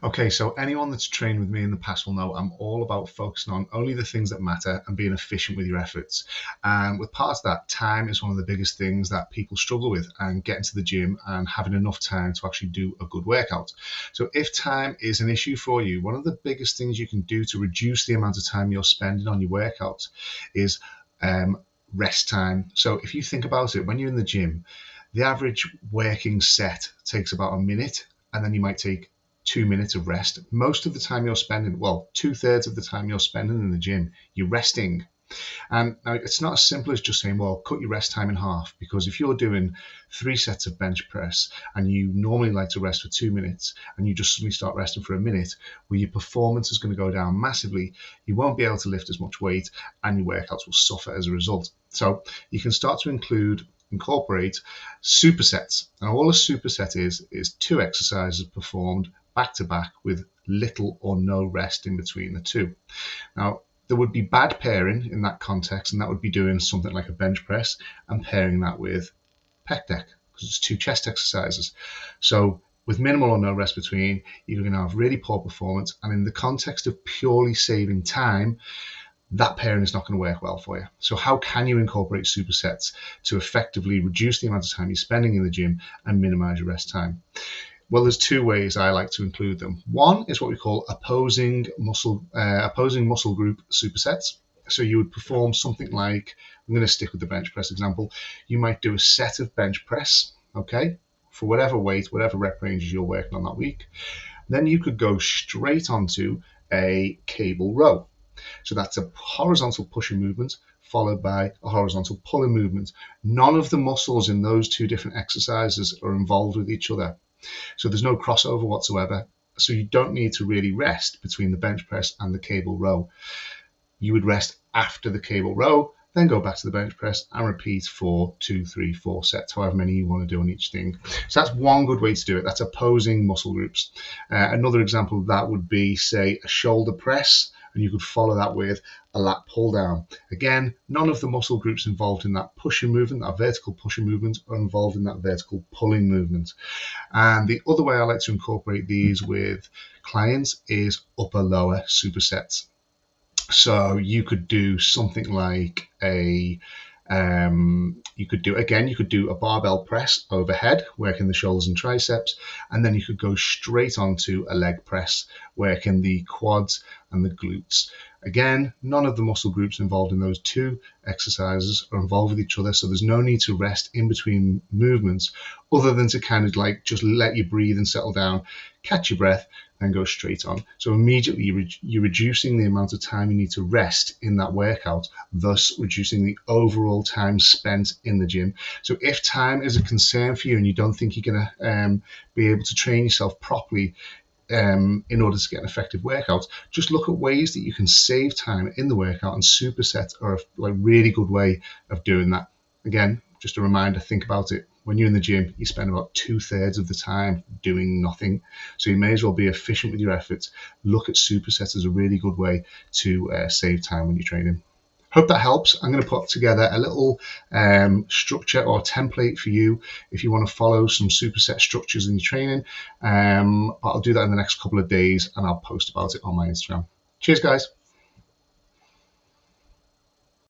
Okay, so anyone that's trained with me in the past will know I'm all about focusing on only the things that matter and being efficient with your efforts. And with part of that, time is one of the biggest things that people struggle with, and getting to the gym and having enough time to actually do a good workout. So if time is an issue for you, one of the biggest things you can do to reduce the amount of time you're spending on your workouts is rest time. So if you think about it, when you're in the gym, the average working set takes about a minute, and then you might take 2 minutes of rest. Most of the time you're spending, well, 2/3 of the time you're spending in the gym, you're resting. And now it's not as simple as just saying, well, cut your rest time in half, because if you're doing 3 sets of bench press and you normally like to rest for 2 minutes and you just suddenly start resting for a minute, well, your performance is going to go down massively. You won't be able to lift as much weight and your workouts will suffer as a result. So you can start to incorporate supersets. And all a superset is 2 exercises performed back to back with little or no rest in between the two. Now, there would be bad pairing in that context, and that would be doing something like a bench press and pairing that with pec deck, because it's 2 chest exercises. So with minimal or no rest between, you're going to have really poor performance. And in the context of purely saving time, that pairing is not going to work well for you. So how can you incorporate supersets to effectively reduce the amount of time you're spending in the gym and minimize your rest time? Well, there's 2 ways I like to include them. One is what we call opposing muscle group supersets. So you would perform something like, I'm going to stick with the bench press example. You might do a set of bench press, okay, for whatever weight, whatever rep ranges you're working on that week. Then you could go straight onto a cable row. So that's a horizontal pushing movement followed by a horizontal pulling movement. None of the muscles in those 2 different exercises are involved with each other. So there's no crossover whatsoever. So you don't need to really rest between the bench press and the cable row. You would rest after the cable row, then go back to the bench press and repeat for 2, 3, 4 sets, however many you want to do on each thing. So that's one good way to do it. That's opposing muscle groups. Another example of that would be, say, a shoulder press, and you could follow that with a lat pull down. Again, none of the muscle groups involved in that pushing movement, that vertical pushing movement, are involved in that vertical pulling movement. And the other way I like to incorporate these with clients is upper-lower supersets. So you could do something like you could do a barbell press overhead, working the shoulders and triceps, and then you could go straight onto a leg press, working the quads and the glutes. Again, none of the muscle groups involved in those 2 exercises are involved with each other, so there's no need to rest in between movements other than to kind of like just let you breathe and settle down, catch your breath, and go straight on. So immediately you're reducing the amount of time you need to rest in that workout, thus reducing the overall time spent in the gym. So if time is a concern for you and you don't think you're going to be able to train yourself properly in order to get an effective workout, just look at ways that you can save time in the workout, and supersets are a really good way of doing that. Again, just a reminder, think about it. When you're in the gym, you spend about 2/3 of the time doing nothing. So you may as well be efficient with your efforts. Look at supersets as a really good way to save time when you're training. Hope that helps. I'm going to put together a little structure or template for you if you want to follow some superset structures in your training. But I'll do that in the next couple of days, and I'll post about it on my Instagram. Cheers, guys.